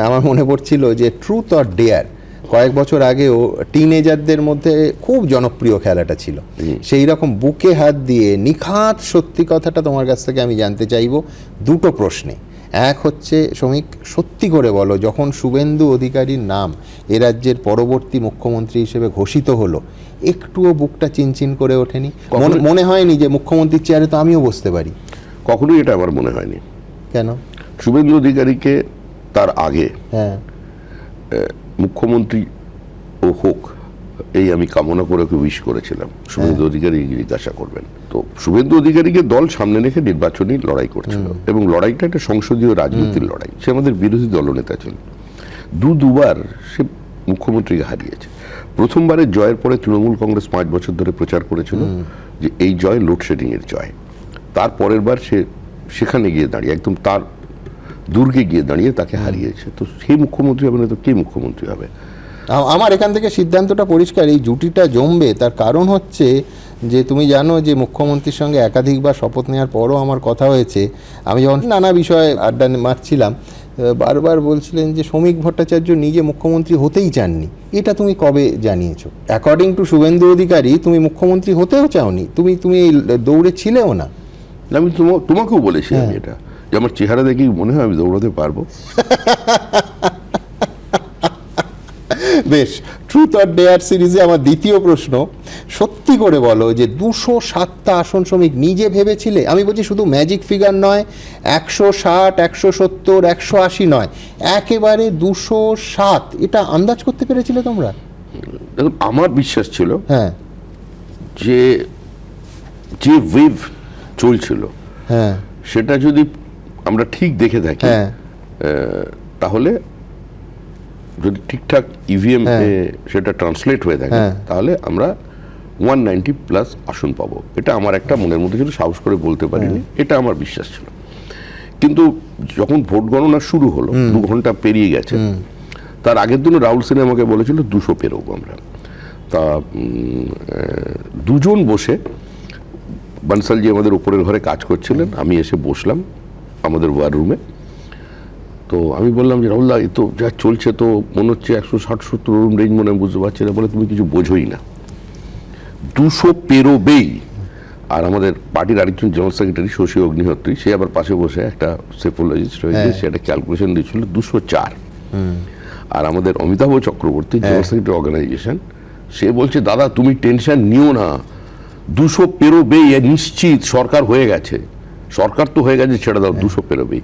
আমার মনে পড়ছিল যে ট্রুথ অর ডেয়ার কয়েক বছর আগেও টিনেজারদের মধ্যে খুব জনপ্রিয় খেলাটা ছিল। সেই রকম বুকে হাত দিয়ে নিখাত সত্যি কথাটা তোমার কাছ থেকে আমি জানতে চাইব দুটো প্রশ্নে। এক হচ্ছে, শ্রমিক সত্যি করে বলো, যখন শুভেন্দু অধিকারীর নাম এ রাজ্যের পরবর্তী মুখ্যমন্ত্রী হিসেবে ঘোষিত হলো, একটুও বুকটা চিনচিন করে ওঠেনি? মনে হয়নি যে মুখ্যমন্ত্রীর চেয়ারে তো আমিও বসতে পারি? কখনোই এটা আমার মনে হয়নি। কেন? শুভেন্দু অধিকারীকে তার আগে হ্যাঁ, মুখ্যমন্ত্রী ও হোক এই আমি কামনা করে ওকে উইশ করেছিলাম। শুভেন্দু অধিকারী জিজ্ঞাসা করবেন তো, শুভেন্দু অধিকারীকে দল সামনে রেখে নির্বাচনী লড়াই করছিল, এবং লড়াইটা একটা সংসদীয় রাজনীতির লড়াই। সে আমাদের বিরোধী দলনেতা ছিল, দুবার সে মুখ্যমন্ত্রীকে হারিয়েছে। প্রথমবারের জয়ের পরে তৃণমূল কংগ্রেস 5 বছর ধরে প্রচার করেছিল যে এই জয় লোডশেডিং এর জয়। তার পরের বার সে সেখানে গিয়ে দাঁড়িয়ে, একদম তার দুর্গে গিয়ে দাঁড়িয়ে তাকে হারিয়েছে। তো সেই মুখ্যমন্ত্রী হবে না তো কে মুখ্যমন্ত্রী হবে? আমার এখান থেকে সিদ্ধান্তটা পরিষ্কার, এই জুটিটা জমবে। তার কারণ হচ্ছে যে তুমি জানো যে মুখ্যমন্ত্রীর সঙ্গে একাধিকবার শপথ নেওয়ার পরও আমার কথা হয়েছে, আমি যখন নানা বিষয়ে আড্ডা মারছিলাম, বারবার বলছিলেন যে শ্রমিক ভট্টাচার্য নিজে মুখ্যমন্ত্রী হতেই চাননি। এটা তুমি কবে জানিয়েছো? অ্যাকর্ডিং টু শুভেন্দু অধিকারী তুমি মুখ্যমন্ত্রী হতেও চাওনি, তুমি দৌড়ে ছিলেও না। আমি তোমাকেও বলেছি আমি এটা, যে আমার চেহারা দেখেই মনে হয় আমি দৌড়াতে পারবো। বেশ, ট্রুথ অর ডেয়ার সিরিজে আমার দ্বিতীয় প্রশ্ন, সত্যি করে বলো যে 207টা আসন শ্রমিক নিজে ভেবেছিলে? আমি বলছি শুধু ম্যাজিক ফিগার নয়, 160, 170, 180 নয়, একেবারে 207। এটা আন্দাজ করতে পেরেছিলে তোমরা? দেখুন, আমার বিশ্বাস ছিল হ্যাঁ, যে যে ওয়েভ চলছিল হ্যাঁ, সেটা যদি আমরা ঠিক দেখে থাকি, হ্যাঁ, তাহলে যদি ঠিকঠাক ইভিএম সেটা ট্রান্সলেট হয়ে থাকে, তাহলে আমরা 190+ আসন পাবো। এটা আমার একটা মনের মধ্যে ছিল, সাহস করে বলতে পারিনি, এটা আমার বিশ্বাস ছিল। কিন্তু যখন ভোট গণনা শুরু হলো, 2 ঘন্টা পেরিয়ে গেছে, তার আগের দিনও রাহুল সিনহা আমাকে বলেছিল 200 পেরোবো আমরা। তা দুজন বসে, বানসালজি আমাদের উপরের ঘরে কাজ করছিলেন, আমি এসে বসলাম আমাদের ওয়ার রুমে। তো আমি বললাম যে রাহুল দা, এ তো যা চলছে তো মনে হচ্ছে 160-70 রুম রেঞ্জ মনে আমি বুঝতে পারছি না। বলে তুমি কিছু বোঝোই না, 200 পেরোবেই। আর আমাদের পার্টির আরেকজন জেনারেল সেক্রেটারি শশী অগ্নিহোত্রী, সে আবার পাশে বসে একটা সেফোলজিস্ট রয়েছে, সে একটা ক্যালকুলেশন দিয়েছিল 204। আর আমাদের Amitabha Chakraborty, general secretary organisation, সে বলছে দাদা তুমি টেনশন নিও না, 200 পেরোবেই, নিশ্চিত, সরকার হয়ে গেছে। সরকার তো হয়ে গেছে, ছেড়ে দাও, 200 পেরোবেই।